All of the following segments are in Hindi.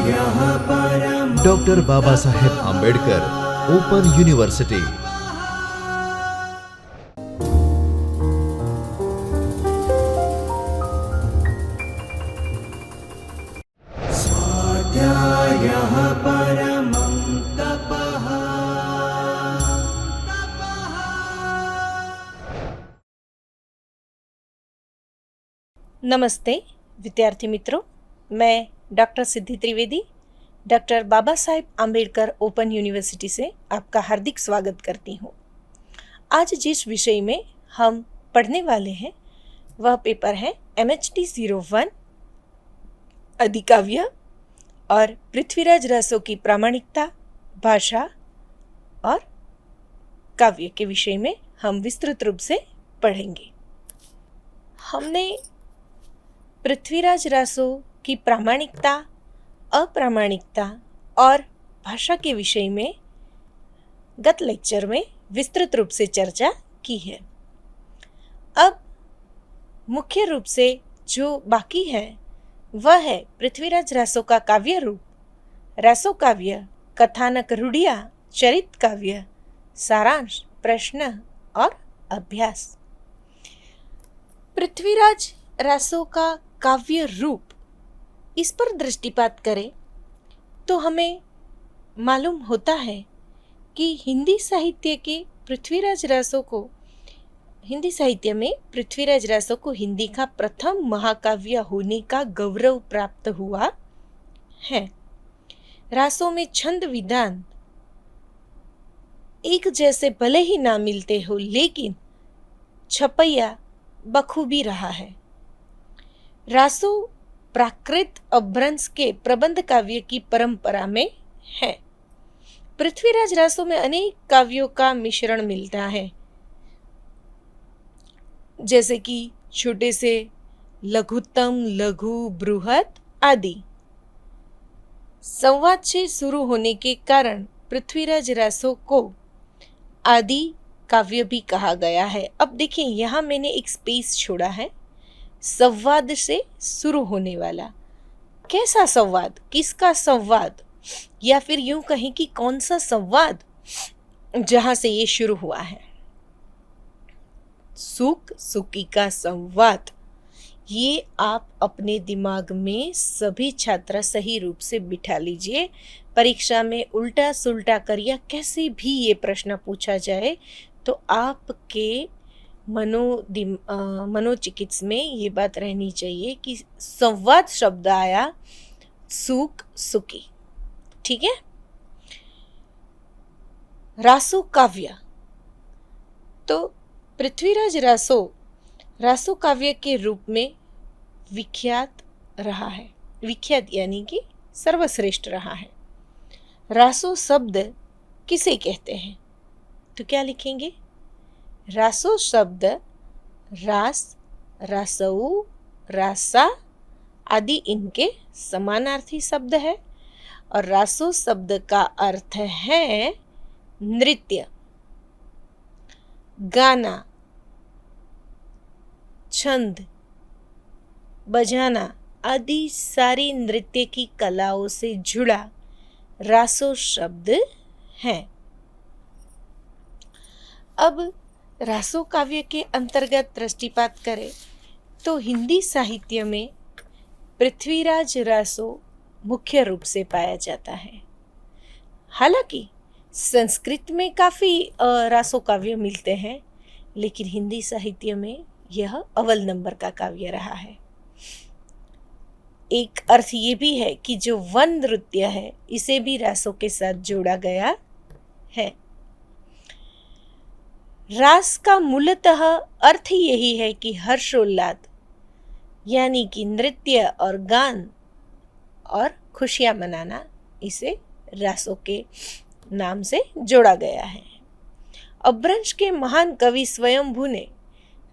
Doctor Baba Saheb Ambedkar open university. स्वाध्यायः परमं तपः। नमस्ते विद्यार्थी मित्रों, मैं डॉक्टर सिद्धि Trivedi doctor Baba Saheb Ambedkar open university से आपका हार्दिक स्वागत करती हूँ। आज जिस विषय में हम पढ़ने वाले हैं वह पेपर है MHT 01 आदिकाव्य और पृथ्वीराज रासो की प्रामाणिकता, भाषा और काव्य के विषय में हम विस्तृत रूप से पढ़ेंगे। हमने पृथ्वीराज रासो की प्रामाणिकता, अप्रामाणिकता और भाषा के विषय में गत लेक्चर में विस्तृत रूप से चर्चा की है। अब मुख्य रूप से जो बाकी है वह है पृथ्वीराज रासो का काव्य रूप, रासो काव्य, कथानक रूढ़ियाँ, चरित काव्य, सारांश, प्रश्न और अभ्यास। पृथ्वीराज रासो का काव्य रूप, इस पर दृष्टिपात करें तो हमें मालूम होता है कि हिंदी साहित्य में पृथ्वीराज रासो को हिंदी का प्रथम महाकाव्य होने का गौरव प्राप्त हुआ है। रासो में छंद विधान एक जैसे भले ही ना मिलते हो, लेकिन छपैया बखूबी रहा है। रासो प्राकृत अपभ्रंश के प्रबंध काव्य की परंपरा में है। पृथ्वीराज रासो में अनेक काव्यों का मिश्रण मिलता है, जैसे कि छोटे से लघुत्तम, लघु, बृहत आदि। संवाद से शुरू होने के कारण पृथ्वीराज रासो को आदि काव्य भी कहा गया है। अब देखिए, यहाँ मैंने एक स्पेस छोड़ा है, संवाद से शुरू होने वाला। कैसा संवाद, किसका संवाद, या फिर यूं कहें कि कौन सा संवाद जहां से ये शुरू हुआ है। सुक सुकी का संवाद, ये आप अपने दिमाग में सभी छात्र सही रूप से बिठा लीजिए। परीक्षा में उल्टा सुल्टा कर या कैसे भी ये प्रश्न पूछा जाए तो आपके मनोचिकित्स में ये बात रहनी चाहिए कि संवाद शब्द आया सुक सुकी। ठीक है। रासो काव्य, तो पृथ्वीराज रासो काव्य के रूप में विख्यात रहा है। विख्यात यानी कि सर्वश्रेष्ठ रहा है। रासो शब्द किसे कहते हैं, तो क्या लिखेंगे? रासो शब्द रास, रासऊ, रासा आदि इनके समानार्थी शब्द है और रासो शब्द का अर्थ है नृत्य, गाना, छंद, बजाना आदि सारी नृत्य की कलाओं से जुड़ा रासो शब्द है। अब रासो काव्य के अंतर्गत दृष्टिपात करें तो हिंदी साहित्य में पृथ्वीराज रासो मुख्य रूप से पाया जाता है। हालांकि संस्कृत में काफ़ी रासो काव्य मिलते हैं, लेकिन हिंदी साहित्य में यह अव्वल नंबर का काव्य रहा है। एक अर्थ ये भी है कि जो वन नृत्य है इसे भी रासों के साथ जोड़ा गया है। रास का मूलतः अर्थ यही है कि हर्षोल्लाद यानी कि नृत्य और गान और खुशियां मनाना, इसे रासों के नाम से जोड़ा गया है। अपभ्रंश के महान कवि स्वयंभू ने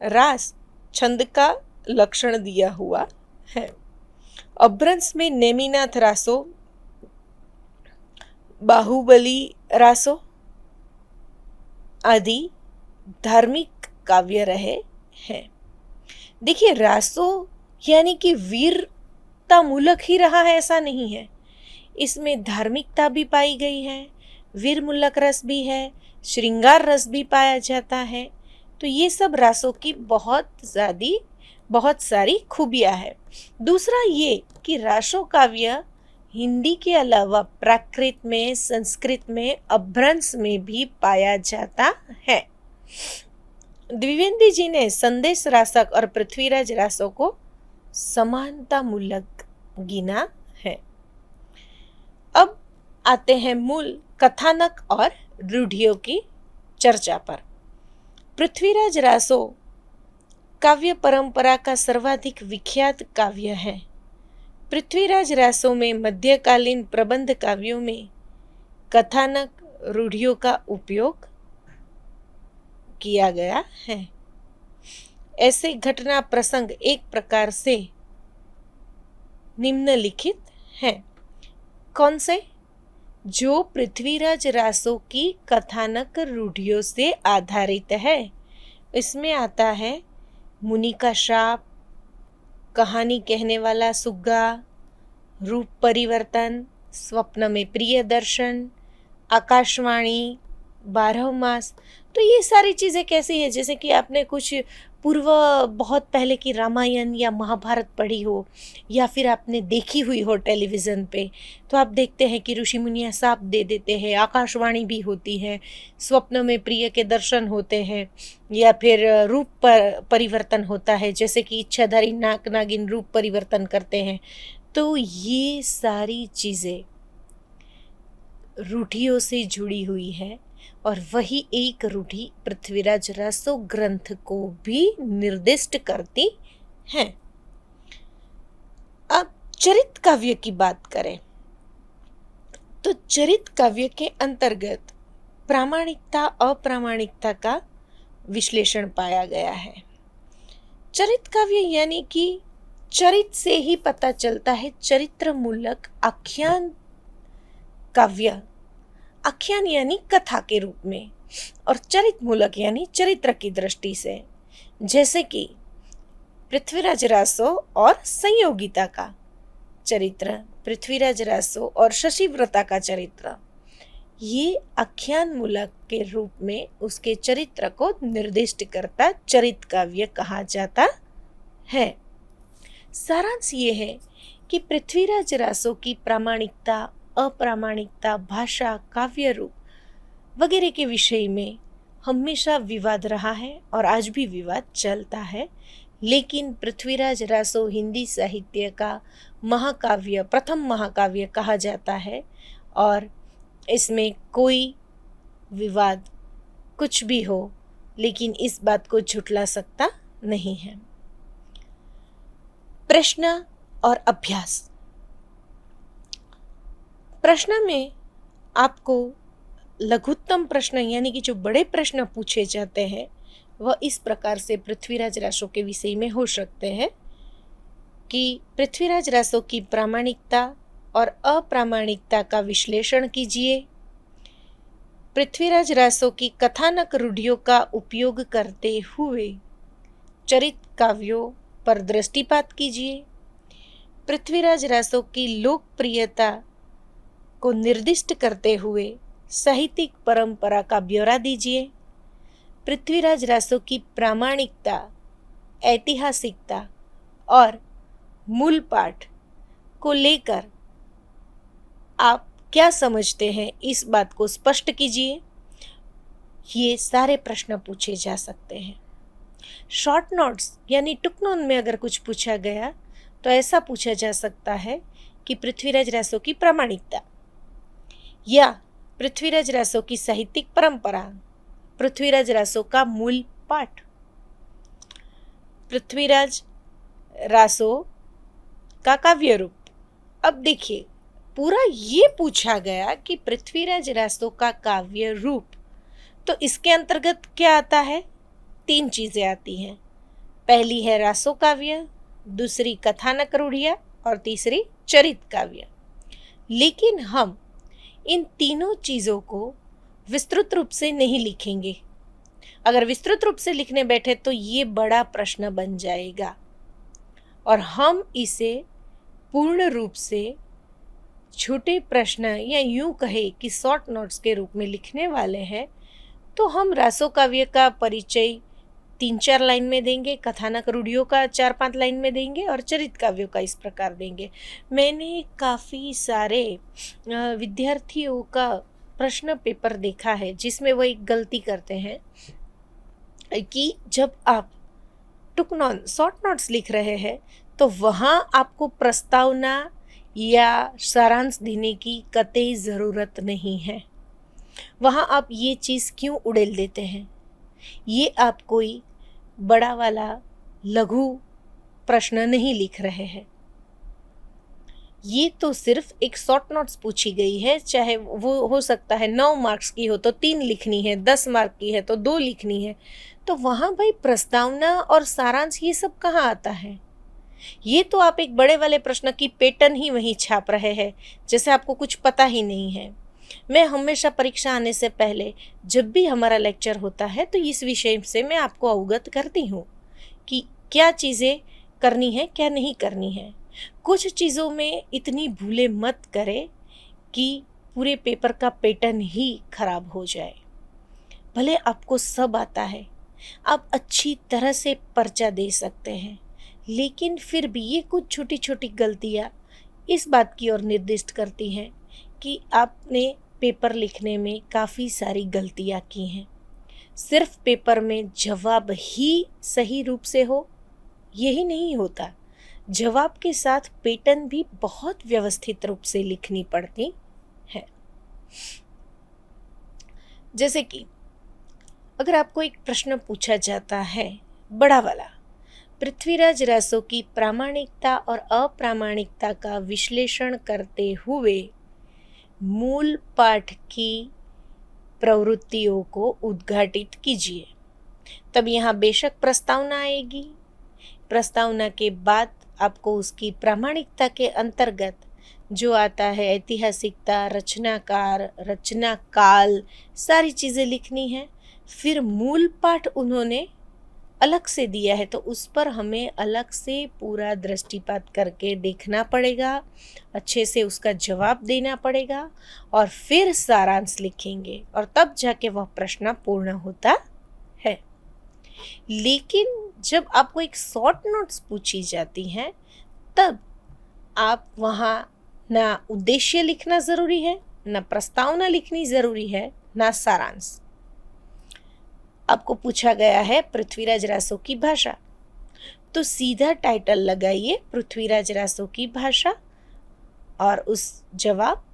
रास छंद का लक्षण दिया हुआ है। अपभ्रंश में नेमिनाथ रासो, बाहुबली रासो आदि धार्मिक काव्य रहे हैं। देखिए, रासो यानी कि वीरता मूलक ही रहा है ऐसा नहीं है। इसमें धार्मिकता भी पाई गई है, वीर मुल्लक रस भी है, श्रृंगार रस भी पाया जाता है। तो ये सब रासों की बहुत सारी खूबियाँ है। दूसरा ये कि रासो काव्य हिंदी के अलावा प्राकृत में, संस्कृत में, अपभ्रंश में भी पाया जाता है। द्विवेदी जी ने संदेश रासक और पृथ्वीराज रासों को समानता मूलक गिना है। अब आते हैं मूल कथानक और रूढ़ियों की चर्चा पर। पृथ्वीराज रासो काव्य परंपरा का सर्वाधिक विख्यात काव्य है। पृथ्वीराज रासों में मध्यकालीन प्रबंध काव्यों में कथानक रूढ़ियों का उपयोग किया गया है। ऐसे घटना प्रसंग एक प्रकार से निम्नलिखित हैं। कौन से? जो पृथ्वीराज रासों की कथानक रूढ़ियों से आधारित है। इसमें आता है मुनि का शाप, कहानी कहने वाला सुग्गा, रूप परिवर्तन, स्वप्न में प्रिय दर्शन, आकाशवाणी, 12 मास। तो ये सारी चीज़ें कैसी है, जैसे कि आपने कुछ पूर्व बहुत पहले की रामायण या महाभारत पढ़ी हो, या फिर आपने देखी हुई हो टेलीविज़न पे, तो आप देखते हैं कि ऋषि मुनियाँ शाप दे देते हैं, आकाशवाणी भी होती है, स्वप्न में प्रिय के दर्शन होते हैं, या फिर रूप परिवर्तन होता है, जैसे कि इच्छाधारी नाग नागिन रूप परिवर्तन करते हैं। तो ये सारी चीज़ें रूढ़ियों से जुड़ी हुई है, और वही एक रूढ़ि पृथ्वीराज रासो ग्रंथ को भी निर्दिष्ट करती हैं। अब चरित काव्य की बात करें तो चरित काव्य के अंतर्गत प्रामाणिकता अप्रामाणिकता का विश्लेषण पाया गया है। चरित काव्य यानी कि चरित से ही पता चलता है, चरित्र मूलक आख्यान काव्य, आख्यान यानी कथा के रूप में, और चरित मूलक यानी चरित्र की दृष्टि से, जैसे कि पृथ्वीराज रासो और संयोगिता का चरित्र, पृथ्वीराज रासो और शशिव्रता का चरित्र, ये आख्यान मूलक के रूप में उसके चरित्र को निर्दिष्ट करता चरित काव्य कहा जाता है। सारांश ये है कि पृथ्वीराज रासो की प्रामाणिकता अप्रामाणिकता, भाषा, काव्य रूप वगैरह के विषय में हमेशा विवाद रहा है और आज भी विवाद चलता है। लेकिन पृथ्वीराज रासो हिंदी साहित्य का महाकाव्य, प्रथम महाकाव्य कहा जाता है, और इसमें कोई विवाद कुछ भी हो, लेकिन इस बात को झुठला सकता नहीं है। प्रश्न और अभ्यास। प्रश्न में आपको लघुत्तम प्रश्न यानी कि जो बड़े प्रश्न पूछे जाते हैं वह इस प्रकार से पृथ्वीराज रासो के विषय में हो सकते हैं कि पृथ्वीराज रासो की प्रामाणिकता और अप्रामाणिकता का विश्लेषण कीजिए। पृथ्वीराज रासो की कथानक रूढ़ियों का उपयोग करते हुए चरित काव्यों पर दृष्टिपात कीजिए। पृथ्वीराज रासो की लोकप्रियता को निर्दिष्ट करते हुए साहित्यिक परंपरा का ब्यौरा दीजिए। पृथ्वीराज रासो की प्रामाणिकता, ऐतिहासिकता और मूल पाठ को लेकर आप क्या समझते हैं, इस बात को स्पष्ट कीजिए। ये सारे प्रश्न पूछे जा सकते हैं। शॉर्ट नोट्स यानी टुकनों में अगर कुछ पूछा गया तो ऐसा पूछा जा सकता है कि पृथ्वीराज रासो की प्रामाणिकता या पृथ्वीराज रासो की साहित्यिक परंपरा, पृथ्वीराज रासो का मूल पाठ, पृथ्वीराज रासो का काव्य रूप। अब देखिए, पूरा ये पूछा गया कि पृथ्वीराज रासो का काव्य रूप, तो इसके अंतर्गत क्या आता है? 3 चीजें आती हैं। पहली है रासो काव्य, दूसरी कथानक रूढ़ियाँ और तीसरी चरित काव्य। लेकिन हम इन तीनों चीज़ों को विस्तृत रूप से नहीं लिखेंगे। अगर विस्तृत रूप से लिखने बैठे तो ये बड़ा प्रश्न बन जाएगा, और हम इसे पूर्ण रूप से छोटे प्रश्न या यूं कहे कि शॉर्ट नोट्स के रूप में लिखने वाले हैं, तो हम रासो काव्य का परिचय 3-4 लाइन में देंगे, कथानक रूढ़ियों का 4-5 लाइन में देंगे और चरित काव्यों का इस प्रकार देंगे। मैंने काफ़ी सारे विद्यार्थियों का प्रश्न पेपर देखा है जिसमें वो एक गलती करते हैं कि जब आप शॉर्ट नोट्स लिख रहे हैं तो वहाँ आपको प्रस्तावना या सारांश देने की कतई ज़रूरत नहीं है। वहाँ आप ये चीज़ क्यों उड़ेल देते हैं? ये आप कोई बड़ा वाला लघु प्रश्न नहीं लिख रहे हैं। ये तो सिर्फ एक शॉर्ट नोट्स पूछी गई है, चाहे वो हो सकता है 9 मार्क्स की हो तो 3 लिखनी है, 10 मार्क की है तो 2 लिखनी है। तो वहाँ भाई प्रस्तावना और सारांश ये सब कहाँ आता है? ये तो आप एक बड़े वाले प्रश्न की पैटर्न ही वहीं छाप रहे हैं, जैसे आपको कुछ पता ही नहीं है। मैं हमेशा परीक्षा आने से पहले जब भी हमारा लेक्चर होता है तो इस विषय से मैं आपको अवगत करती हूँ कि क्या चीज़ें करनी है, क्या नहीं करनी है। कुछ चीज़ों में इतनी भूले मत करें कि पूरे पेपर का पैटर्न ही खराब हो जाए। भले आपको सब आता है, आप अच्छी तरह से पर्चा दे सकते हैं, लेकिन फिर भी ये कुछ छोटी छोटी गलतियाँ इस बात की ओर निर्दिष्ट करती हैं कि आपने पेपर लिखने में काफ़ी सारी गलतियाँ की हैं। सिर्फ पेपर में जवाब ही सही रूप से हो यही नहीं होता, जवाब के साथ पैटर्न भी बहुत व्यवस्थित रूप से लिखनी पड़ती है। जैसे कि अगर आपको एक प्रश्न पूछा जाता है बड़ा वाला, पृथ्वीराज रासो की प्रामाणिकता और अप्रामाणिकता का विश्लेषण करते हुए मूल पाठ की प्रवृत्तियों को उद्घाटित कीजिए, तब यहाँ बेशक प्रस्तावना आएगी। प्रस्तावना के बाद आपको उसकी प्रामाणिकता के अंतर्गत जो आता है ऐतिहासिकता, रचनाकार, रचना काल, सारी चीज़ें लिखनी है। फिर मूल पाठ उन्होंने अलग से दिया है तो उस पर हमें अलग से पूरा दृष्टिपात करके देखना पड़ेगा, अच्छे से उसका जवाब देना पड़ेगा और फिर सारांश लिखेंगे और तब जाके वह प्रश्न पूर्ण होता है। लेकिन जब आपको एक शॉर्ट नोट्स पूछी जाती हैं तब आप वहाँ ना उद्देश्य लिखना ज़रूरी है, ना प्रस्तावना लिखनी ज़रूरी है, ना सारांश। आपको पूछा गया है पृथ्वीराज रासो की भाषा, तो सीधा टाइटल लगाइए पृथ्वीराज रासो की भाषा और उस जवाब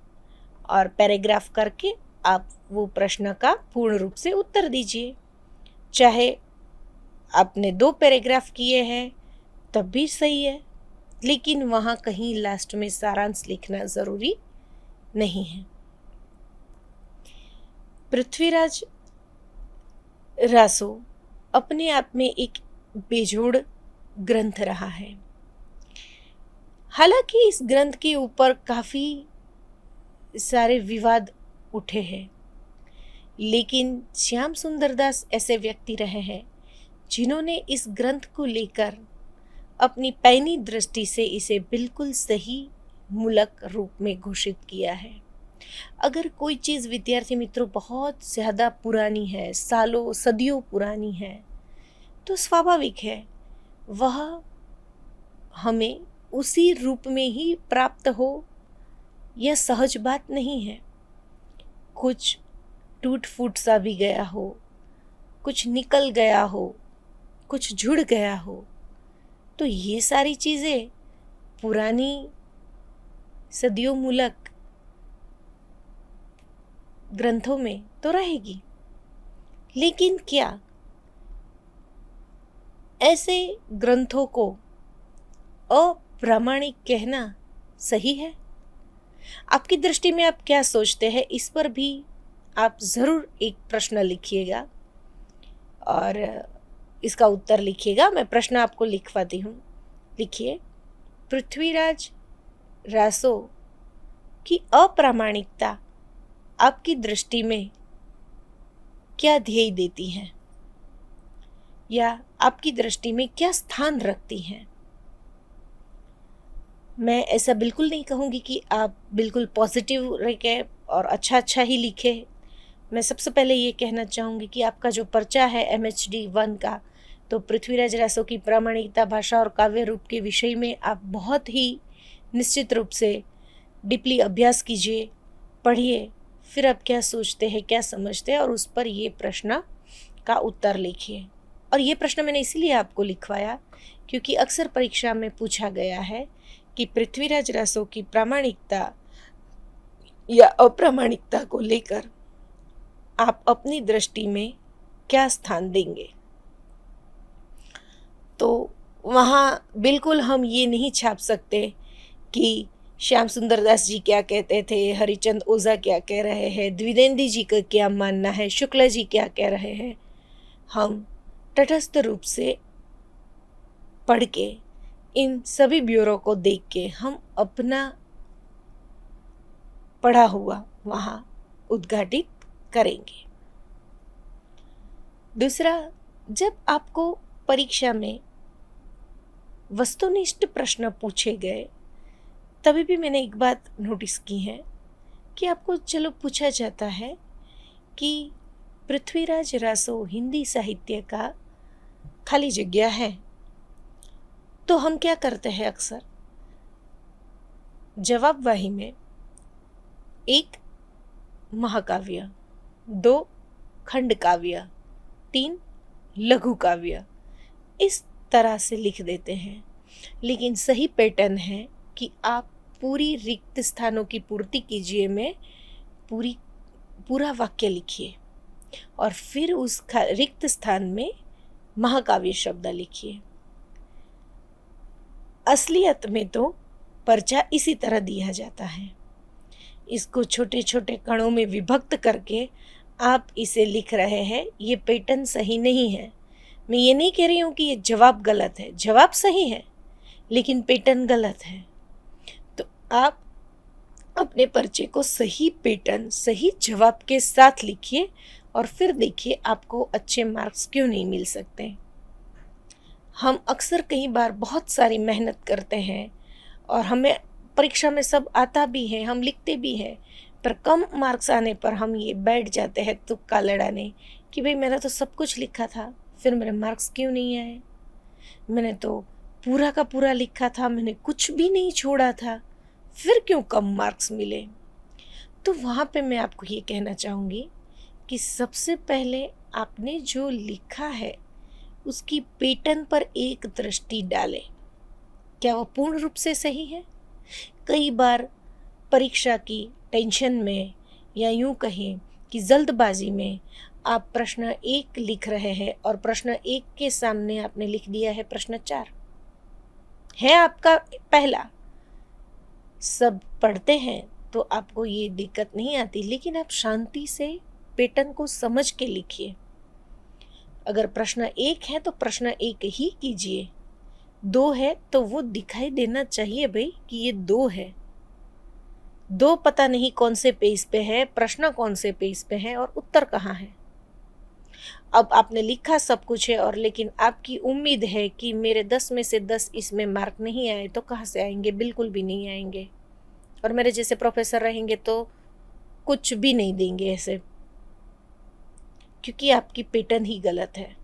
और पैराग्राफ करके आप वो प्रश्न का पूर्ण रूप से उत्तर दीजिए। चाहे आपने 2 पैराग्राफ किए हैं तब भी सही है, लेकिन वहाँ कहीं लास्ट में सारांश लिखना ज़रूरी नहीं है। पृथ्वीराज रासो अपने आप में एक बेजोड़ ग्रंथ रहा है। हालांकि इस ग्रंथ के ऊपर काफ़ी सारे विवाद उठे हैं, लेकिन श्याम सुंदर दास ऐसे व्यक्ति रहे हैं जिन्होंने इस ग्रंथ को लेकर अपनी पैनी दृष्टि से इसे बिल्कुल सही मूलक रूप में घोषित किया है। अगर कोई चीज़ विद्यार्थी मित्रों बहुत ज़्यादा पुरानी है, सालों सदियों पुरानी है, तो स्वाभाविक है वह हमें उसी रूप में ही प्राप्त हो, यह सहज बात नहीं है। कुछ टूट फूट सा भी गया हो, कुछ निकल गया हो, कुछ जुड़ गया हो, तो ये सारी चीज़ें पुरानी सदियों मूलक ग्रंथों में तो रहेगी। लेकिन क्या ऐसे ग्रंथों को अप्रामाणिक कहना सही है? आपकी दृष्टि में आप क्या सोचते हैं, इस पर भी आप ज़रूर एक प्रश्न लिखिएगा और इसका उत्तर लिखिएगा। मैं प्रश्न आपको लिखवाती हूँ। लिखिए, पृथ्वीराज रासो की अप्रामाणिकता आपकी दृष्टि में क्या ध्येय देती हैं या आपकी दृष्टि में क्या स्थान रखती हैं? मैं ऐसा बिल्कुल नहीं कहूँगी कि आप बिल्कुल पॉजिटिव रह के और अच्छा ही लिखे। मैं सबसे पहले ये कहना चाहूँगी कि आपका जो पर्चा है MHD 1 का, तो पृथ्वीराज रासो की प्रामाणिकता, भाषा और काव्य रूप के विषय में आप बहुत ही निश्चित रूप से डीपली अभ्यास कीजिए, पढ़िए, फिर आप क्या सोचते हैं, क्या समझते हैं, और उस पर ये प्रश्न का उत्तर लिखिए। और ये प्रश्न मैंने इसीलिए आपको लिखवाया क्योंकि अक्सर परीक्षा में पूछा गया है कि पृथ्वीराज रासो की प्रामाणिकता या अप्रामाणिकता को लेकर आप अपनी दृष्टि में क्या स्थान देंगे। तो वहाँ बिल्कुल हम ये नहीं छाप सकते कि श्याम सुंदर दास जी क्या कहते थे, हरिचंद ओझा क्या कह रहे हैं, द्विवेदी जी का क्या मानना है, शुक्ला जी क्या कह रहे हैं। हम तटस्थ रूप से पढ़ के, इन सभी ब्यूरो को देख के हम अपना पढ़ा हुआ वहाँ उद्घाटित करेंगे। दूसरा, जब आपको परीक्षा में वस्तुनिष्ठ प्रश्न पूछे गए तभी भी मैंने एक बात नोटिस की है कि आपको चलो पूछा जाता है कि पृथ्वीराज रासो हिंदी साहित्य का खाली जगह है, तो हम क्या करते हैं अक्सर जवाबवाही में 1 महाकाव्य, 2 खंड काव्य, 3 लघु काव्य, इस तरह से लिख देते हैं। लेकिन सही पैटर्न है कि आप पूरी रिक्त स्थानों की पूर्ति कीजिए में पूरा वाक्य लिखिए और फिर उस रिक्त स्थान में महाकाव्य शब्द लिखिए। असलियत में तो पर्चा इसी तरह दिया जाता है। इसको छोटे छोटे कणों में विभक्त करके आप इसे लिख रहे हैं, ये पैटर्न सही नहीं है। मैं ये नहीं कह रही हूँ कि ये जवाब गलत है, जवाब सही है लेकिन पैटर्न गलत है। तो आप अपने पर्चे को सही पैटर्न, सही जवाब के साथ लिखिए और फिर देखिए आपको अच्छे मार्क्स क्यों नहीं मिल सकते। हम अक्सर कई बार बहुत सारी मेहनत करते हैं और हमें परीक्षा में सब आता भी है, हम लिखते भी हैं, पर कम मार्क्स आने पर हम ये बैठ जाते हैं तुक्का लड़ाने कि भाई मैंने तो सब कुछ लिखा था, फिर मेरे मार्क्स क्यों नहीं आए। मैंने तो पूरा का पूरा लिखा था, मैंने कुछ भी नहीं छोड़ा था, फिर क्यों कम मार्क्स मिले। तो वहाँ पे मैं आपको ये कहना चाहूँगी कि सबसे पहले आपने जो लिखा है उसकी पैटर्न पर एक दृष्टि डालें, क्या वो पूर्ण रूप से सही है। कई बार परीक्षा की टेंशन में या यूं कहें कि जल्दबाजी में आप प्रश्न 1 लिख रहे हैं और प्रश्न 1 के सामने आपने लिख दिया है प्रश्न 4 है आपका पहला। सब पढ़ते हैं तो आपको ये दिक्कत नहीं आती, लेकिन आप शांति से पैटर्न को समझ के लिखिए। अगर प्रश्न 1 है तो प्रश्न 1 ही कीजिए, 2 है तो वो दिखाई देना चाहिए भाई कि ये 2 है। 2 पता नहीं कौन से पेज पे है, प्रश्न कौन से पेज पे है और उत्तर कहाँ है। अब आपने लिखा सब कुछ है और लेकिन आपकी उम्मीद है कि मेरे 10 में से 10 इसमें मार्क नहीं आए, तो कहाँ से आएंगे, बिल्कुल भी नहीं आएंगे। और मेरे जैसे प्रोफेसर रहेंगे तो कुछ भी नहीं देंगे ऐसे, क्योंकि आपकी पैटर्न ही गलत है।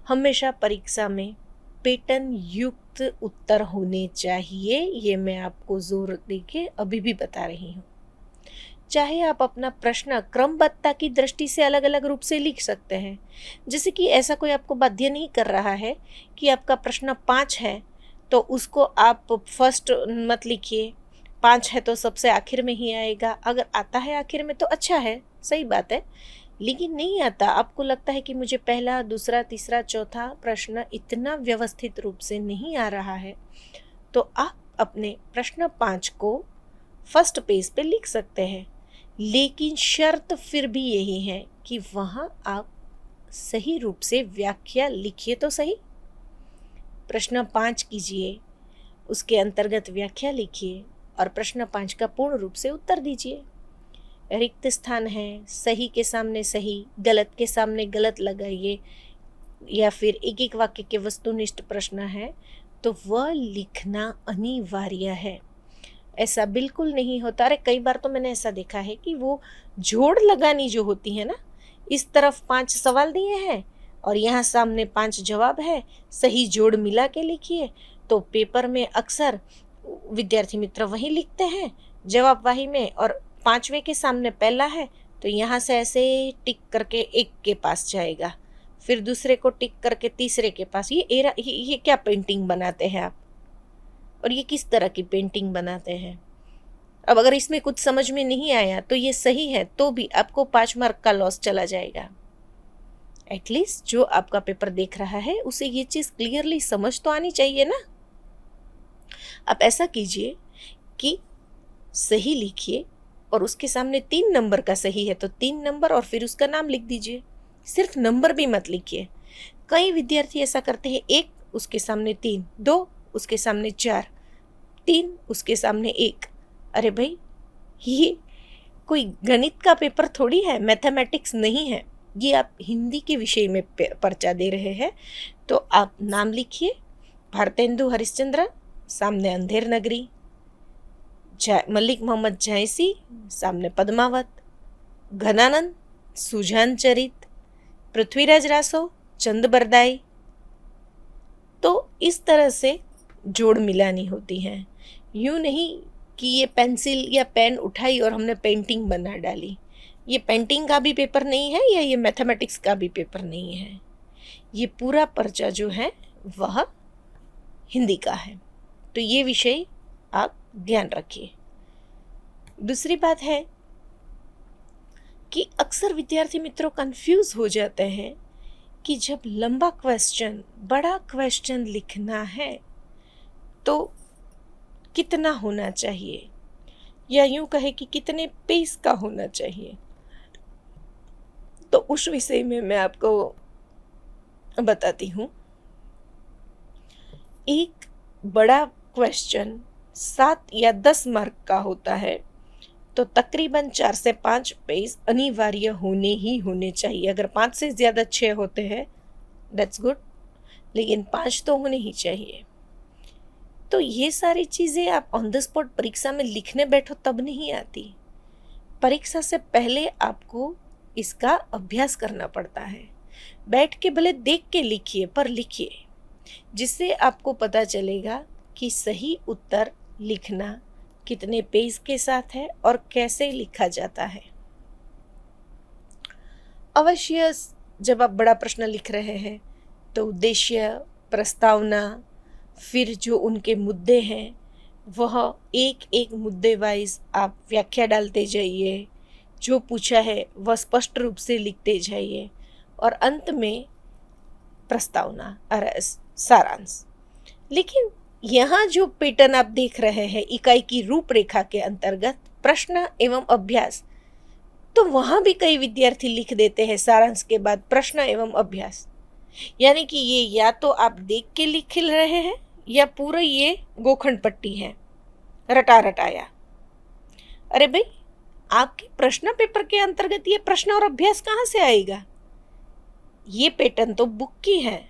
हमेशा परीक्षा में पैटर्न युक्त उत्तर होने चाहिए, ये मैं आपको जोर देके अभी भी बता रही हूँ। चाहे आप अपना प्रश्न क्रमबद्धता की दृष्टि से अलग अलग रूप से लिख सकते हैं, जैसे कि ऐसा कोई आपको बाध्य नहीं कर रहा है कि आपका प्रश्न 5 है तो उसको आप फर्स्ट मत लिखिए, 5 है तो सबसे आखिर में ही आएगा। अगर आता है आखिर में तो अच्छा है, सही बात है, लेकिन नहीं आता, आपको लगता है कि मुझे पहला, दूसरा, तीसरा, चौथा प्रश्न इतना व्यवस्थित रूप से नहीं आ रहा है, तो आप अपने प्रश्न 5 को फर्स्ट पेज पे लिख सकते हैं। लेकिन शर्त फिर भी यही है कि वहाँ आप सही रूप से व्याख्या लिखिए तो सही। प्रश्न 5 कीजिए, उसके अंतर्गत व्याख्या लिखिए और प्रश्न 5 का पूर्ण रूप से उत्तर दीजिए। रिक्त स्थान है, सही के सामने सही, गलत के सामने गलत लगाइए, या फिर एक एक वाक्य के वस्तुनिष्ठ प्रश्न है तो वह लिखना अनिवार्य है। ऐसा बिल्कुल नहीं होता। अरे कई बार तो मैंने ऐसा देखा है कि वो जोड़ लगानी जो होती है ना, इस तरफ 5 सवाल दिए हैं और यहाँ सामने 5 जवाब है, सही जोड़ मिला के लिखिए। तो पेपर में अक्सर विद्यार्थी मित्र वही लिखते हैं जवाब वही में, और 5वें के सामने पहला है तो यहाँ से ऐसे टिक करके एक के पास जाएगा, फिर दूसरे को टिक करके तीसरे के पास। ये क्या पेंटिंग बनाते हैं आप, और ये किस तरह की पेंटिंग बनाते हैं? अब अगर इसमें कुछ समझ में नहीं आया तो ये सही है तो भी आपको 5 मार्क का लॉस चला जाएगा। एटलीस्ट जो आपका पेपर देख रहा है उसे ये चीज़ क्लियरली समझ तो आनी चाहिए ना। आप ऐसा कीजिए कि सही लिखिए और उसके सामने 3 नंबर का सही है तो 3 नंबर और फिर उसका नाम लिख दीजिए। सिर्फ नंबर भी मत लिखिए। कई विद्यार्थी ऐसा करते हैं, 1 उसके सामने 3, 2 उसके सामने 4, 3 उसके सामने 1। अरे भाई, ये कोई गणित का पेपर थोड़ी है, मैथमेटिक्स नहीं है। ये आप हिंदी के विषय में पर्चा दे रहे हैं। तो आप नाम लिखिए, भारतेंदु हरिश्चंद्र, सामने अंधेर नगरी, मलिक मोहम्मद झांसी, सामने पद्मावत, घनानंद, सुजान चरित, पृथ्वीराज रासो, चंद बरदाई। तो इस तरह से जोड़ मिलानी होती है। यूँ नहीं कि ये पेंसिल या पेन उठाई और हमने पेंटिंग बना डाली। ये पेंटिंग का भी पेपर नहीं है या ये मैथमेटिक्स का भी पेपर नहीं है। ये पूरा पर्चा जो है वह हिंदी का है। तो ये विषय आप ध्यान रखिए। दूसरी बात है कि अक्सर विद्यार्थी मित्रों कंफ्यूज हो जाते हैं कि जब लंबा क्वेश्चन, बड़ा क्वेश्चन लिखना है तो कितना होना चाहिए, या यूं कहे कि कितने पेज का होना चाहिए। तो उस विषय में मैं आपको बताती हूँ। एक बड़ा क्वेश्चन 7 या 10 मार्क का होता है तो तकरीबन 4 से 5 पेज अनिवार्य होने ही होने चाहिए। अगर 5 से ज़्यादा 6 होते हैं दैट्स गुड, लेकिन 5 तो होने ही चाहिए। तो ये सारी चीज़ें आप ऑन द स्पॉट परीक्षा में लिखने बैठो तब नहीं आती। परीक्षा से पहले आपको इसका अभ्यास करना पड़ता है। बैठ के भले देख के लिखिए, पर लिखिए, जिससे आपको पता चलेगा कि सही उत्तर लिखना कितने पेज के साथ है और कैसे लिखा जाता है। अवश्य जब आप बड़ा प्रश्न लिख रहे हैं तो उद्देश्य, प्रस्तावना, फिर जो उनके मुद्दे हैं वह एक एक मुद्दे वाइज आप व्याख्या डालते जाइए। जो पूछा है वह स्पष्ट रूप से लिखते जाइए और अंत में प्रस्तावना और सारांश। लेकिन यहाँ जो पैटर्न आप देख रहे हैं इकाई की रूपरेखा के अंतर्गत प्रश्न एवं अभ्यास, तो वहाँ भी कई विद्यार्थी लिख देते हैं सारांश के बाद प्रश्न एवं अभ्यास। यानी कि ये या तो आप देख के लिख रहे हैं या पूरा ये गोखंड पट्टी है, रटा रटाया। अरे भाई, आपके प्रश्न पेपर के अंतर्गत ये प्रश्न और अभ्यास कहाँ से आएगा? ये पैटर्न तो बुक की है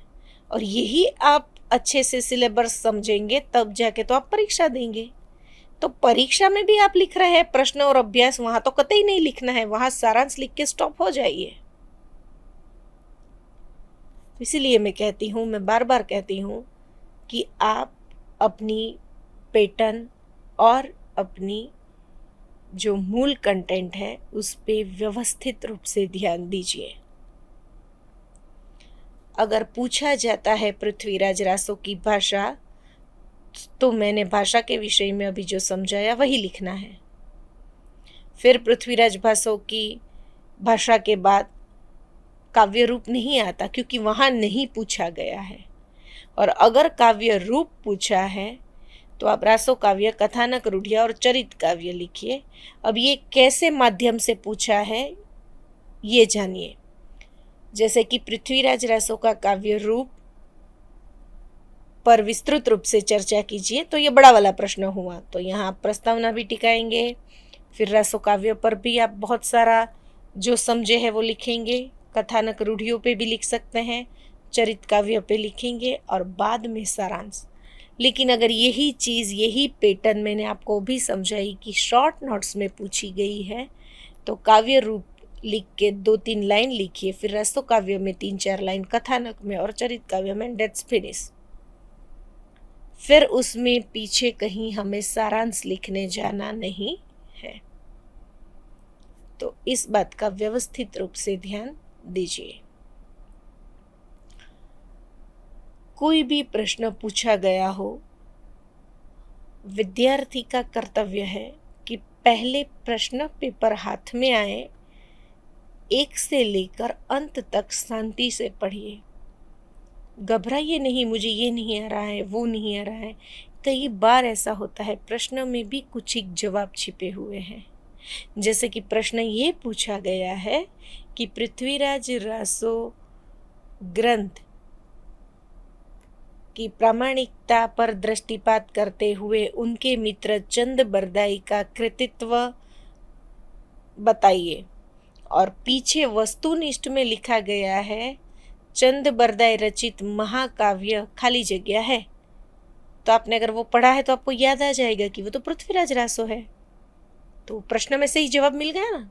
और यही आप अच्छे से सिलेबस समझेंगे तब जाके तो आप परीक्षा देंगे। तो परीक्षा में भी आप लिख रहे हैं प्रश्न और अभ्यास, वहां तो कतई नहीं लिखना है, वहां सारांश लिख के स्टॉप हो जाइए। इसीलिए मैं कहती हूँ, मैं बार बार कहती हूँ कि आप अपनी पैटर्न और अपनी जो मूल कंटेंट है उस पे व्यवस्थित रूप से ध्यान दीजिए। अगर पूछा जाता है पृथ्वीराज रासो की भाषा, तो मैंने भाषा के विषय में अभी जो समझाया वही लिखना है। फिर पृथ्वीराज रासो की भाषा के बाद काव्य रूप नहीं आता क्योंकि वहाँ नहीं पूछा गया है। और अगर काव्य रूप पूछा है तो आप रासो काव्य, कथानक, रूढ़िया और चरित काव्य लिखिए। अब ये कैसे माध्यम से पूछा है ये जानिए। जैसे कि पृथ्वीराज रासो का काव्य रूप पर विस्तृत रूप से चर्चा कीजिए, तो ये बड़ा वाला प्रश्न हुआ। तो यहाँ आप प्रस्तावना भी टिकाएंगे, फिर रासो काव्य पर भी आप बहुत सारा जो समझे है वो लिखेंगे, कथानक रूढ़ियों पे भी लिख सकते हैं, चरित काव्य पे लिखेंगे और बाद में सारांश। लेकिन अगर यही चीज़, यही पैटर्न मैंने आपको भी समझाई कि शॉर्ट नोट्स में पूछी गई है, तो काव्य रूप लिख के 2-3 लाइन लिखिए, फिर रसो काव्य में 3-4 लाइन, कथानक में और चरित काव्य में, डेट्स फिनिश। फिर उसमें पीछे कहीं हमें सारांश लिखने जाना नहीं है। तो इस बात का व्यवस्थित रूप से ध्यान दीजिए। कोई भी प्रश्न पूछा गया हो, विद्यार्थी का कर्तव्य है कि पहले प्रश्न पेपर हाथ में आए, 1 से लेकर अंत तक शांति से पढ़िए। घबराइए नहीं, मुझे ये नहीं आ रहा है, वो नहीं आ रहा है। कई बार ऐसा होता है प्रश्न में भी कुछ एक जवाब छिपे हुए हैं। जैसे कि प्रश्न ये पूछा गया है कि पृथ्वीराज रासो ग्रंथ की प्रामाणिकता पर दृष्टिपात करते हुए उनके मित्र चंद बरदाई का कृतित्व बताइए। और पीछे वस्तुनिष्ठ में लिखा गया है चंद बरदाई रचित महाकाव्य खाली जगह है। तो आपने अगर वो पढ़ा है तो आपको याद आ जाएगा कि वो तो पृथ्वीराज रासो है। तो प्रश्न में से ही जवाब मिल गया ना।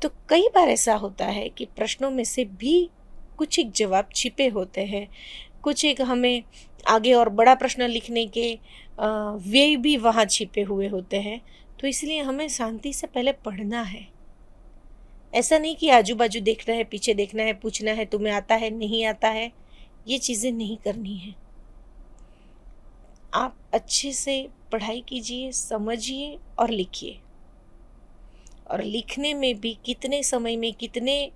तो कई बार ऐसा होता है कि प्रश्नों में से भी कुछ एक जवाब छिपे होते हैं, कुछ एक हमें आगे और बड़ा प्रश्न लिखने के वे भी वहाँ छिपे हुए होते हैं। तो इसलिए हमें शांति से पहले पढ़ना है। ऐसा नहीं कि आजू बाजू देखना है, पीछे देखना है, पूछना है तुम्हें आता है नहीं आता है, ये चीज़ें नहीं करनी है। आप अच्छे से पढ़ाई कीजिए, समझिए और लिखिए। और लिखने में भी कितने समय में कितने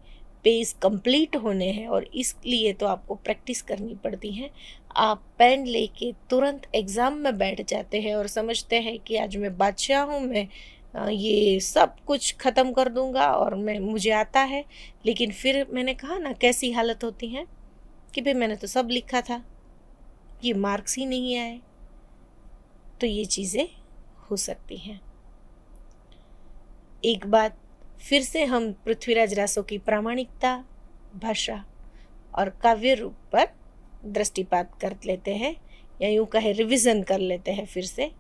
पेज कंप्लीट होने हैं, और इसलिए तो आपको प्रैक्टिस करनी पड़ती है। आप पेन लेके तुरंत एग्ज़ाम में बैठ जाते हैं और समझते हैं कि आज मैं बादशाह हूँ, मैं ये सब कुछ ख़त्म कर दूंगा और मुझे आता है। लेकिन फिर मैंने कहा ना कैसी हालत होती है कि भाई मैंने तो सब लिखा था, ये मार्क्स ही नहीं आए। तो ये चीज़ें हो सकती हैं। एक बात फिर से हम पृथ्वीराज रासो की प्रामाणिकता, भाषा और काव्य रूप पर दृष्टिपात कर लेते हैं, या यूं कहे रिवीजन कर लेते हैं फिर से।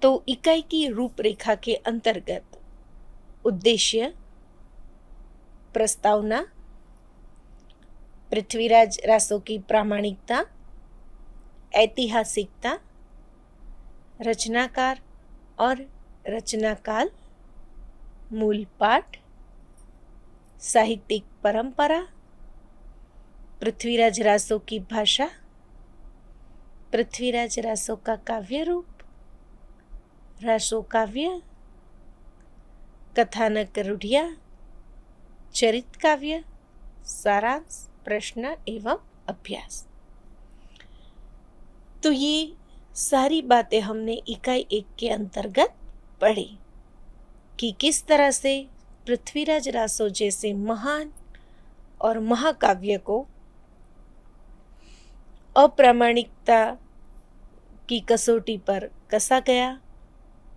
तो इकाई की रूपरेखा के अंतर्गत उद्देश्य, प्रस्तावना, पृथ्वीराज रासो की प्रामाणिकता, ऐतिहासिकता, रचनाकार और रचनाकाल, मूल पाठ, साहित्यिक परंपरा, पृथ्वीराज रासो की भाषा, पृथ्वीराज रासो का काव्य रूप, रासो काव्य, कथानक रूढ़िया, चरित काव्य, सारांश, प्रश्न एवं अभ्यास। तो ये सारी बातें हमने इकाई 1 के अंतर्गत पढ़ी कि किस तरह से पृथ्वीराज रासो जैसे महान और महाकाव्य को अप्रामाणिकता की कसौटी पर कसा गया,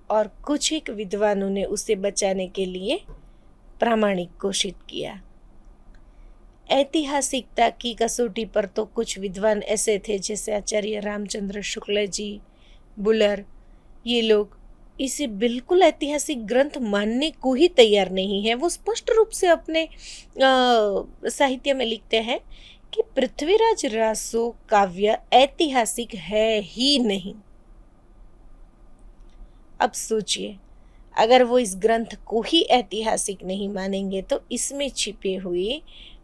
और कुछ एक विद्वानों ने उसे बचाने के लिए प्रामाणिक घोषित किया। ऐतिहासिकता की कसौटी पर तो कुछ विद्वान ऐसे थे जैसे आचार्य रामचंद्र शुक्ल जी, बुलर, ये लोग इसे बिल्कुल ऐतिहासिक ग्रंथ मानने को ही तैयार नहीं है। वो स्पष्ट रूप से अपने साहित्य में लिखते हैं कि पृथ्वीराज रासो काव्य ऐतिहासिक है ही नहीं। अब सोचिए, अगर वो इस ग्रंथ को ही ऐतिहासिक नहीं मानेंगे तो इसमें छिपे हुए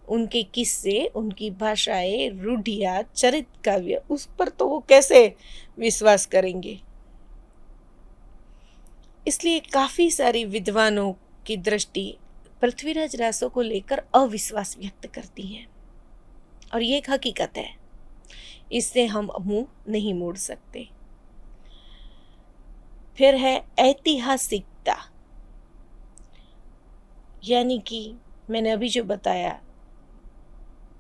उनके किस्से, उनकी भाषाएं, रूढ़ियाँ, चरित काव्य, उस पर तो वो कैसे विश्वास करेंगे। इसलिए काफ़ी सारी विद्वानों की दृष्टि पृथ्वीराज रासो को लेकर अविश्वास व्यक्त करती है, और ये एक हकीकत है, इससे हम मुंह नहीं मोड़ सकते। फिर है ऐतिहासिकता, यानी कि मैंने अभी जो बताया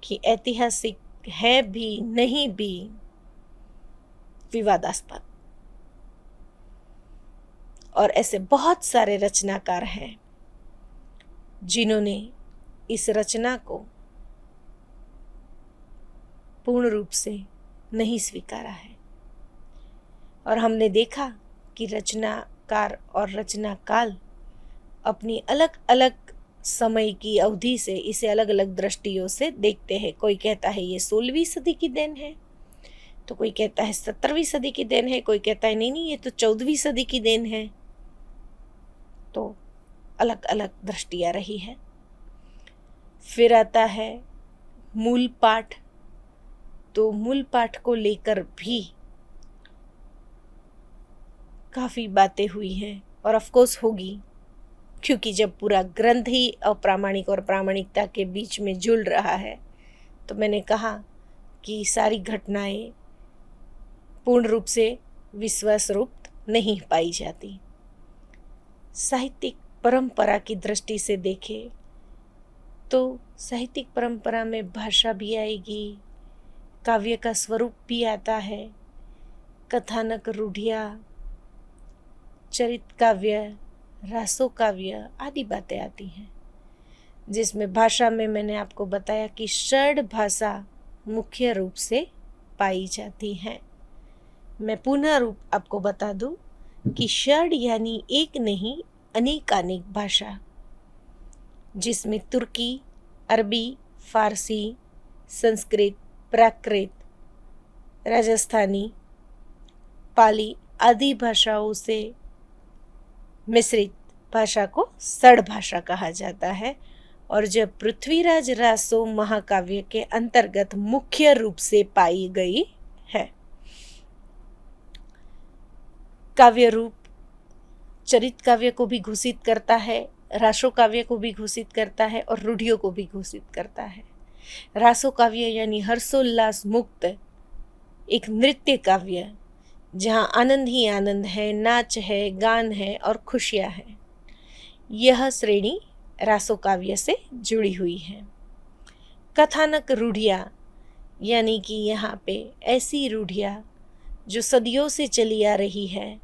कि ऐतिहासिक है भी नहीं भी विवादास्पद, और ऐसे बहुत सारे रचनाकार हैं जिन्होंने इस रचना को पूर्ण रूप से नहीं स्वीकारा है। और हमने देखा कि रचनाकार और रचनाकाल अपनी अलग अलग समय की अवधि से इसे अलग अलग दृष्टियों से देखते हैं। कोई कहता है ये 16वीं सदी की देन है, तो कोई कहता है 17वीं सदी की देन है, कोई कहता है नहीं नहीं ये तो 14वीं सदी की देन है। तो अलग अलग दृष्टियाँ रही है। फिर आता है मूल पाठ। तो मूल पाठ को लेकर भी काफ़ी बातें हुई हैं और ऑफ कोर्स होगी, क्योंकि जब पूरा ग्रंथ ही अप्रामाणिक और प्रामाणिकता के बीच में झूल रहा है, तो मैंने कहा कि सारी घटनाएं पूर्ण रूप से विश्वास रूप नहीं पाई जाती। साहित्यिक परंपरा की दृष्टि से देखें तो साहित्यिक परंपरा में भाषा भी आएगी, काव्य का स्वरूप भी आता है, कथानक, रूढ़ियाँ, चरित काव्य, रासो काव्य आदि बातें आती हैं, जिसमें भाषा में मैंने आपको बताया कि षड भाषा मुख्य रूप से पाई जाती हैं। मैं पुनः रूप आपको बता दूं कि षड यानी एक नहीं अनेकानेक भाषा, जिसमें तुर्की, अरबी, फारसी, संस्कृत, प्राकृत, राजस्थानी, पाली आदि भाषाओं से मिश्रित भाषा को षड भाषा कहा जाता है। और जब पृथ्वीराज रासो महाकाव्य के अंतर्गत मुख्य रूप से पाई गई है। काव्य रूप चरित काव्य को भी घोषित करता है, रासो काव्य को भी घोषित करता है और रूढ़ियों को भी घोषित करता है। रासो काव्य यानी हर्षोल्लास मुक्त एक नृत्य काव्य, जहाँ आनंद ही आनंद है, नाच है, गान है और खुशियाँ हैं। यह श्रेणी रासो काव्य से जुड़ी हुई है। कथानक रूढ़ियाँ यानी कि यहाँ पे ऐसी रूढ़ियाँ जो सदियों से चली आ रही है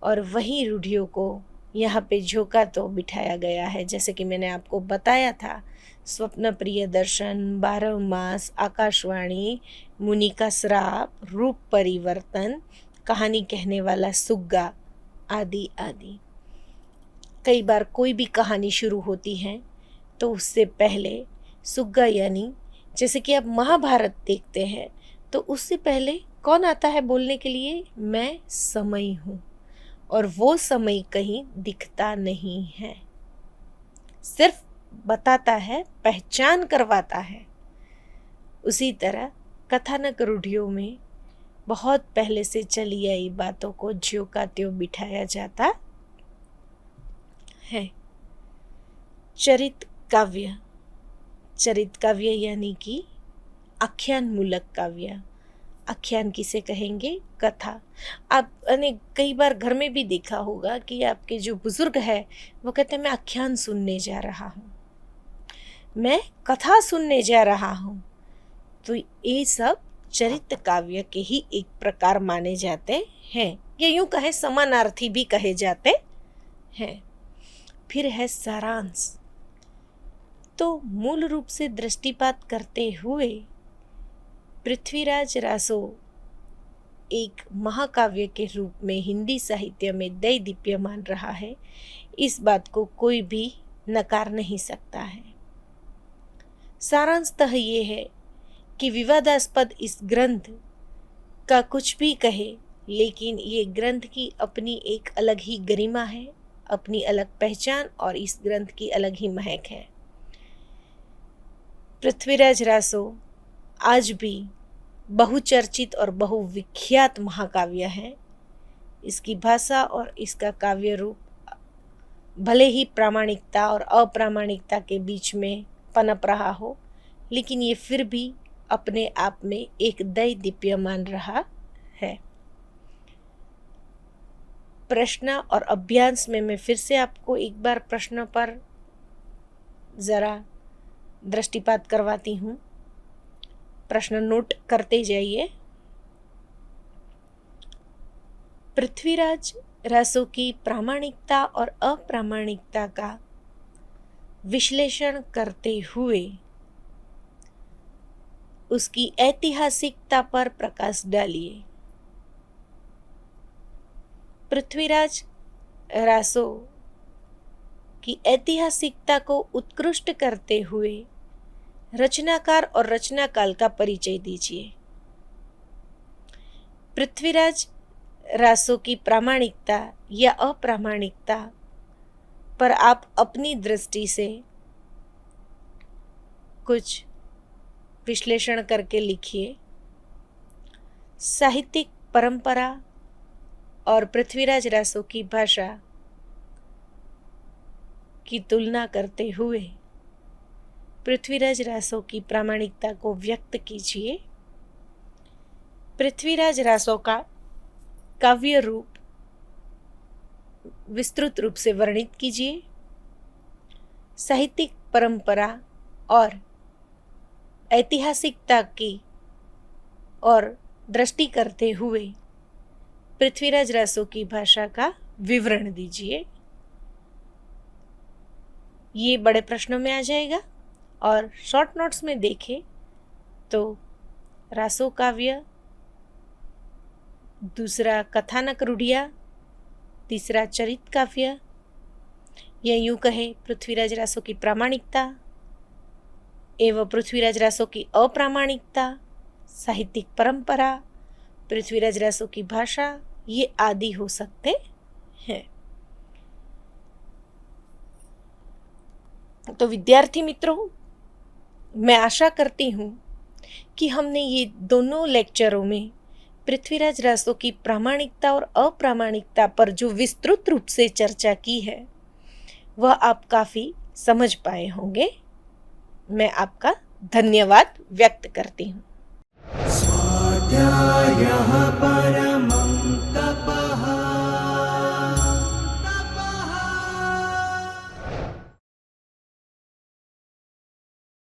और वही रूढ़ियों को यहाँ पे झोंका तो बिठाया गया है। जैसे कि मैंने आपको बताया था, स्वप्न प्रिय दर्शन, 12 मास, आकाशवाणी, मुनि का श्राप, रूप परिवर्तन, कहानी कहने वाला सुग्गा आदि आदि। कई बार कोई भी कहानी शुरू होती है तो उससे पहले सुग्गा यानी जैसे कि आप महाभारत देखते हैं तो उससे पहले कौन आता है बोलने के लिए? मैं समय हूँ। और वो समय कहीं दिखता नहीं है, सिर्फ बताता है, पहचान करवाता है। उसी तरह कथानक रूढ़ियों में बहुत पहले से चली आई बातों को ज्यों का त्यों बिठाया जाता है। चरित काव्य, चरित काव्य यानी कि आख्यान मूलक काव्य। आख्यान किसे कहेंगे? कथा। आपने कई बार घर में भी देखा होगा कि आपके जो बुजुर्ग है वो कहते हैं मैं आख्यान सुनने जा रहा हूँ, मैं कथा सुनने जा रहा हूँ। तो ये सब चरित काव्य के ही एक प्रकार माने जाते हैं, या यूं कहें समानार्थी भी कहे जाते हैं। फिर है सारांश। तो मूल रूप से दृष्टिपात करते हुए पृथ्वीराज रासो एक महाकाव्य के रूप में हिंदी साहित्य में दैदीप्यमान रहा है, इस बात को कोई भी नकार नहीं सकता है। सारांशतः ये है कि विवादास्पद इस ग्रंथ का कुछ भी कहे, लेकिन ये ग्रंथ की अपनी एक अलग ही गरिमा है, अपनी अलग पहचान और इस ग्रंथ की अलग ही महक है। पृथ्वीराज रासो आज भी बहुचर्चित और बहुविख्यात महाकाव्य है। इसकी भाषा और इसका काव्य रूप भले ही प्रामाणिकता और अप्रामाणिकता के बीच में पनप रहा हो, लेकिन ये फिर भी अपने आप में एक दैदीप्यमान रहा है। प्रश्न और अभ्यास में मैं फिर से आपको एक बार प्रश्नों पर ज़रा दृष्टिपात करवाती हूँ। प्रश्न नोट करते जाइए। पृथ्वीराज रासो की प्रामाणिकता और अप्रामाणिकता का विश्लेषण करते हुए उसकी ऐतिहासिकता पर प्रकाश डालिए। पृथ्वीराज रासो की ऐतिहासिकता को उत्कृष्ट करते हुए रचनाकार और रचनाकाल का परिचय दीजिए। पृथ्वीराज रासो की प्रामाणिकता या अप्रामाणिकता पर आप अपनी दृष्टि से कुछ विश्लेषण करके लिखिए। साहित्यिक परंपरा और पृथ्वीराज रासो की भाषा की तुलना करते हुए पृथ्वीराज रासो की प्रामाणिकता को व्यक्त कीजिए। पृथ्वीराज रासो का काव्य रूप विस्तृत रूप से वर्णित कीजिए। साहित्यिक परंपरा और ऐतिहासिकता की और दृष्टि करते हुए पृथ्वीराज रासो की भाषा का विवरण दीजिए। ये बड़े प्रश्नों में आ जाएगा। और शॉर्ट नोट्स में देखें तो रासो काव्य, दूसरा कथानक रूढ़िया, तीसरा चरित काव्य, या यूं कहे पृथ्वीराज रासो की प्रामाणिकता एवं पृथ्वीराज रासो की अप्रामाणिकता, साहित्यिक परंपरा, पृथ्वीराज रासो की भाषा, ये आदि हो सकते हैं। तो विद्यार्थी मित्रों, मैं आशा करती हूँ कि हमने ये दोनों लेक्चरों में पृथ्वीराज रासो की प्रामाणिकता और अप्रामाणिकता पर जो विस्तृत रूप से चर्चा की है वह आप काफ़ी समझ पाए होंगे। मैं आपका धन्यवाद व्यक्त करती हूँ। स्वाध्यायः परमः